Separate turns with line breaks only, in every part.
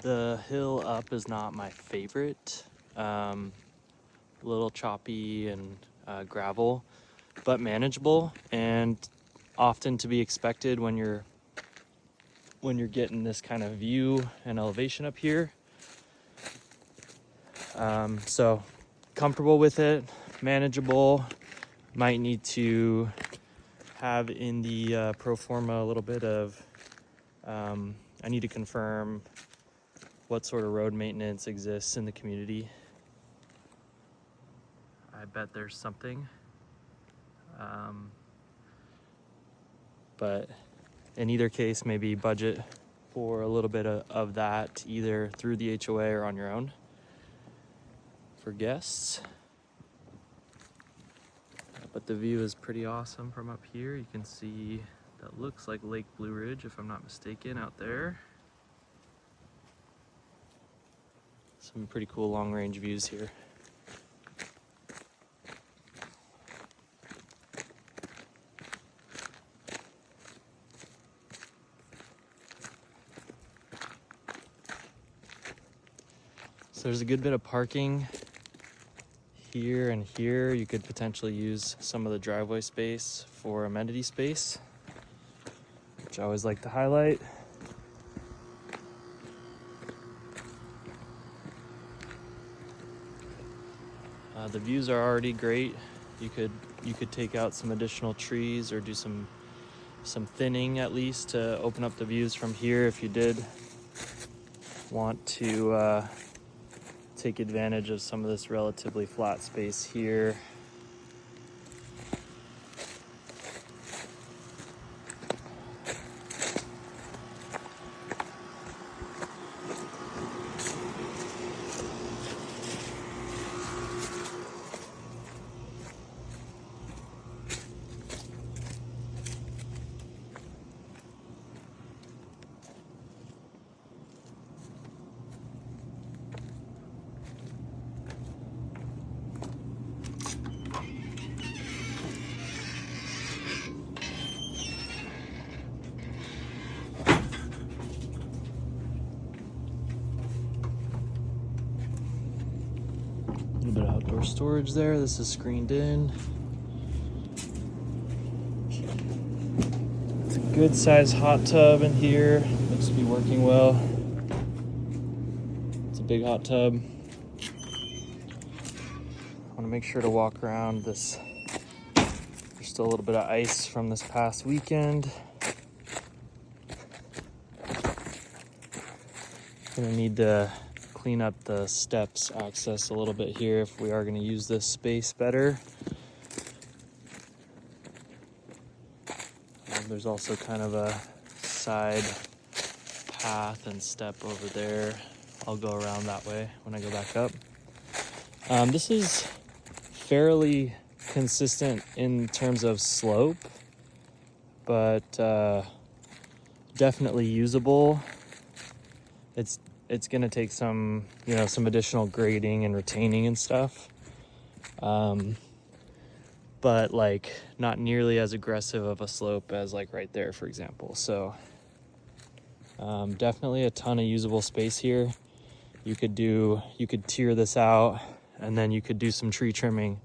The hill up is not my favorite. A little choppy and gravel, but manageable and often to be expected when you're getting this kind of view and elevation up here. So comfortable with it, manageable. Might need to have in the pro forma a little bit of, I need to confirm what sort of road maintenance exists in the community. I bet there's something. But in either case, maybe budget for a little bit of that, either through the HOA or on your own for guests. But the view is pretty awesome from up here. You can see that looks like Lake Blue Ridge, if I'm not mistaken, out there. Some pretty cool long-range views here. So there's a good bit of parking here and here. You could potentially use some of the driveway space for amenity space, which I always like to highlight. The views are already great. You could take out some additional trees or do some thinning at least to open up the views from here if you did want to take advantage of some of this relatively flat space here. A little bit of outdoor storage there. This is screened in. It's a good sized hot tub in here. Looks to be working well. It's a big hot tub. I want to make sure to walk around this. There's still a little bit of ice from this past weekend. Gonna need to clean up the steps access a little bit here if we are going to use this space better. There's also kind of a side path and step over there. I'll go around that way when I go back up. This is fairly consistent in terms of slope, but definitely usable. It's gonna take some additional grading and retaining and stuff. But like not nearly as aggressive of a slope as like right there, for example. So definitely a ton of usable space here. You could tier this out and then you could do some tree trimming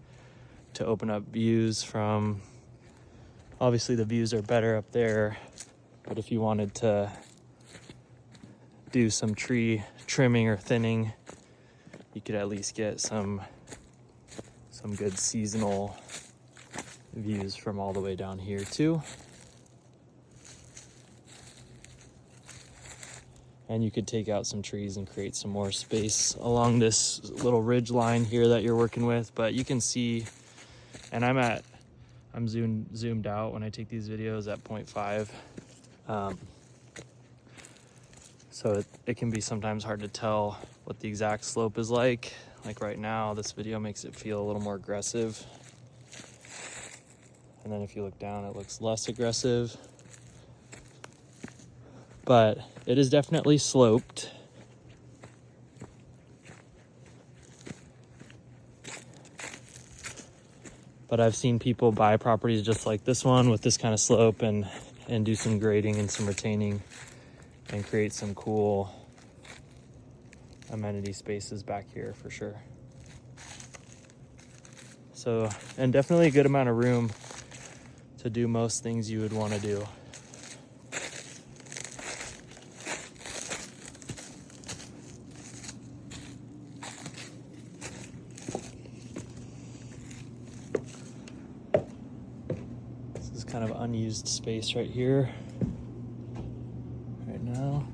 to open up views from, obviously the views are better up there, but if you wanted to do some tree trimming or thinning, you could at least get some good seasonal views from all the way down here too. And you could take out some trees and create some more space along this little ridge line here that you're working with. But you can see, and I'm zoomed out when I take these videos at 0.5. So it can be sometimes hard to tell what the exact slope is like. Like right now, this video makes it feel a little more aggressive. And then if you look down, it looks less aggressive. But it is definitely sloped. But I've seen people buy properties just like this one with this kind of slope and do some grading and some retaining and create some cool amenity spaces back here for sure. So, and definitely a good amount of room to do most things you would want to do. This is kind of unused space right here, right now.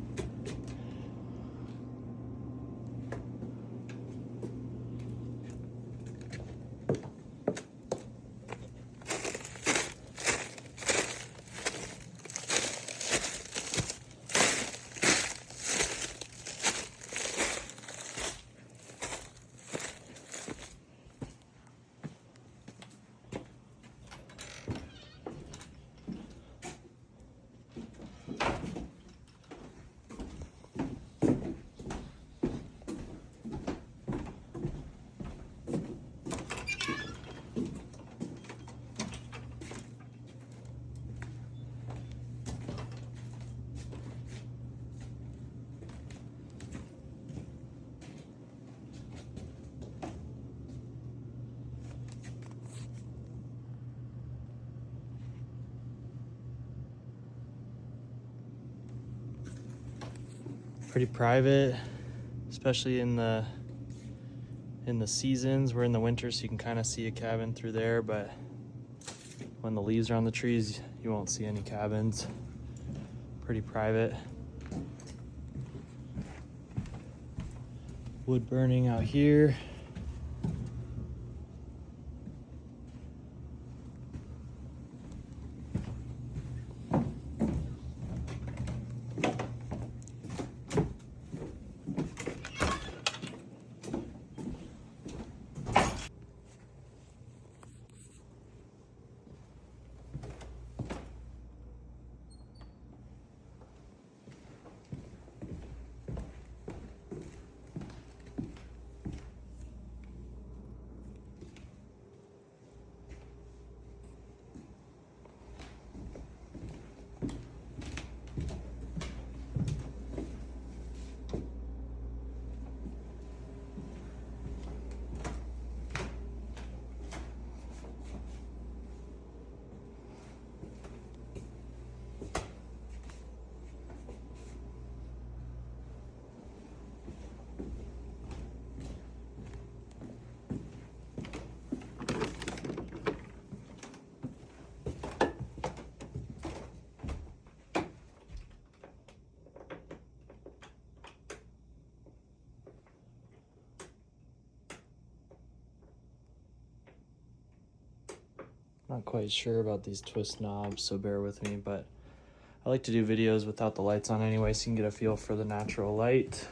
Pretty private, especially in the seasons. We're in the winter, so you can kind of see a cabin through there, but when the leaves are on the trees, you won't see any cabins. Pretty private. Wood burning out here. Not quite sure about these twist knobs, so bear with me, but I like to do videos without the lights on anyway, so you can get a feel for the natural light,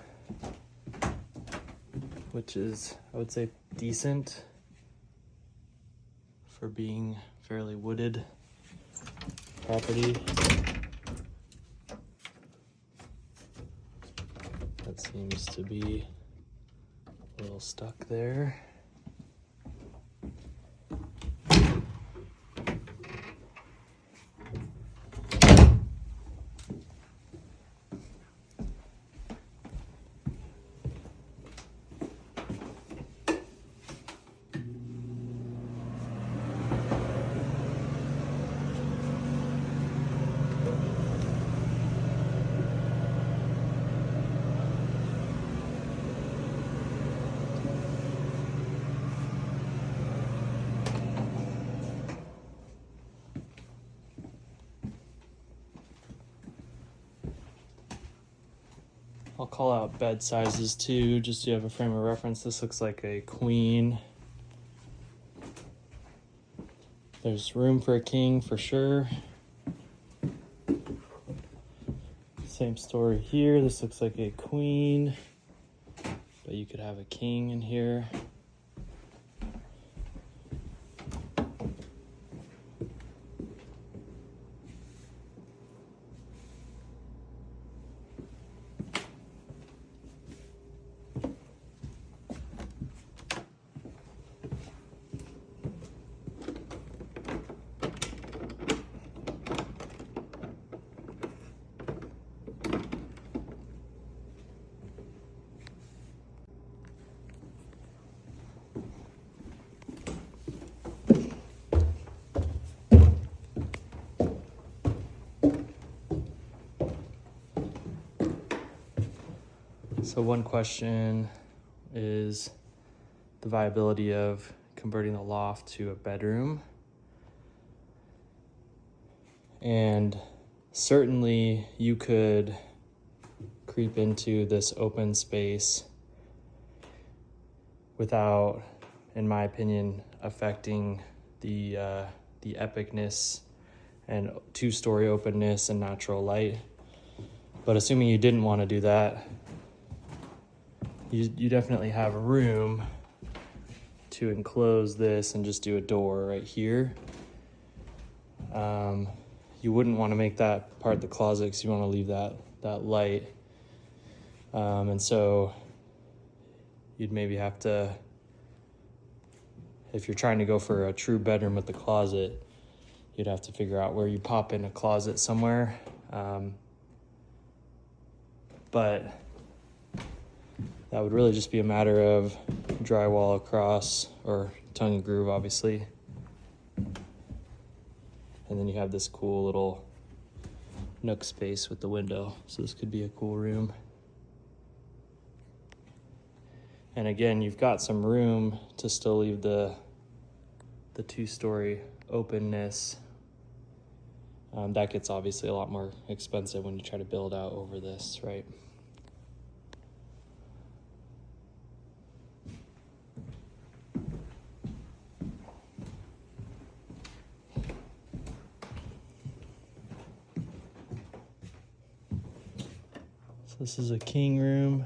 which is, I would say, decent for being fairly wooded property. That seems to be a little stuck there. I'll call out bed sizes too, just so you have a frame of reference. This looks like a queen. There's room for a king for sure. Same story here. This looks like a queen, but you could have a king in here. So one question is the viability of converting the loft to a bedroom. And certainly you could creep into this open space without, in my opinion, affecting the epicness and two-story openness and natural light. But assuming you didn't want to do that, you definitely have room to enclose this and just do a door right here. You wouldn't want to make that part the closet because you want to leave that light. And so you'd maybe have to, if you're trying to go for a true bedroom with the closet, you'd have to figure out where you pop in a closet somewhere. But that would really just be a matter of drywall across, or tongue and groove, obviously. And then you have this cool little nook space with the window. So this could be a cool room. And again, you've got some room to still leave the two-story openness. That gets obviously a lot more expensive when you try to build out over this, right? So this is a king room.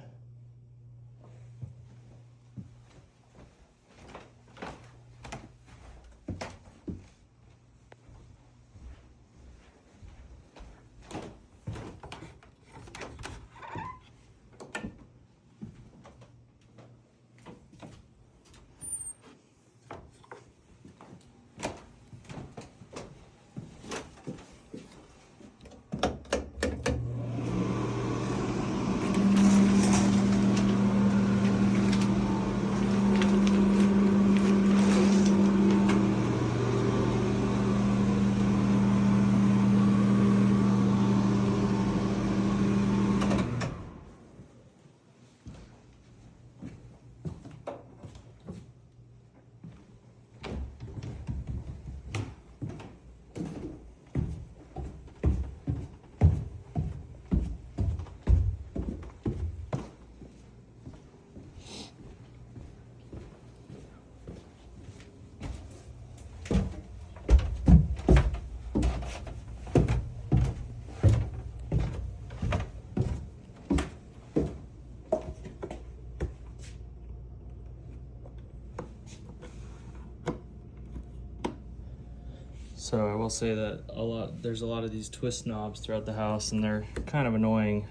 So I will say that there's a lot of these twist knobs throughout the house, and they're kind of annoying.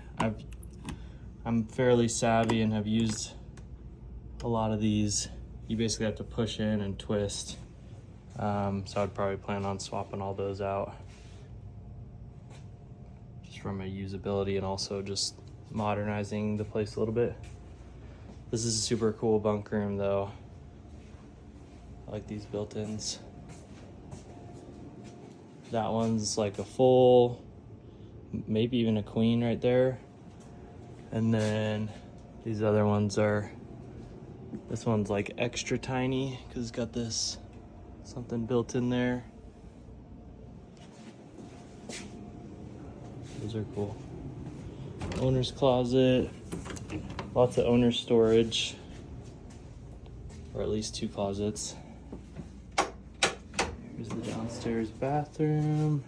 I'm fairly savvy and have used a lot of these. You basically have to push in and twist. So I'd probably plan on swapping all those out, just from a usability and also just modernizing the place a little bit. This is a super cool bunk room though. I like these built-ins. That one's like a full, maybe even a queen right there. And then these other ones this one's like extra tiny because it's got this something built in there. Those are cool. Owner's closet, lots of owner storage, or at least 2 closets. Here's the downstairs bathroom.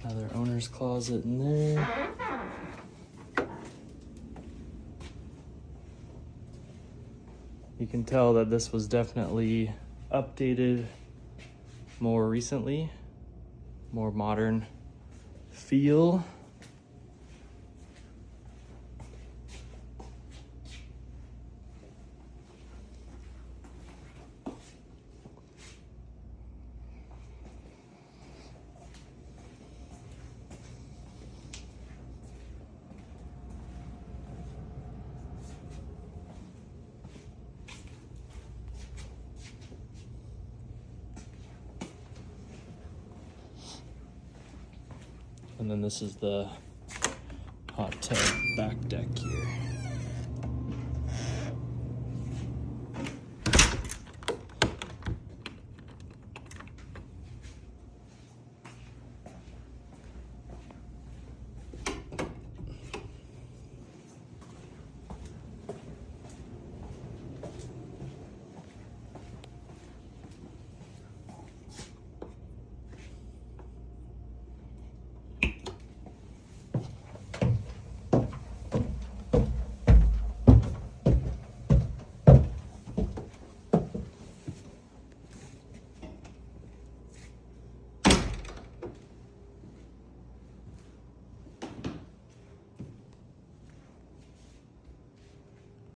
Another owner's closet in there. You can tell that this was definitely updated more recently, more modern feel. And then this is the hot tub back deck here.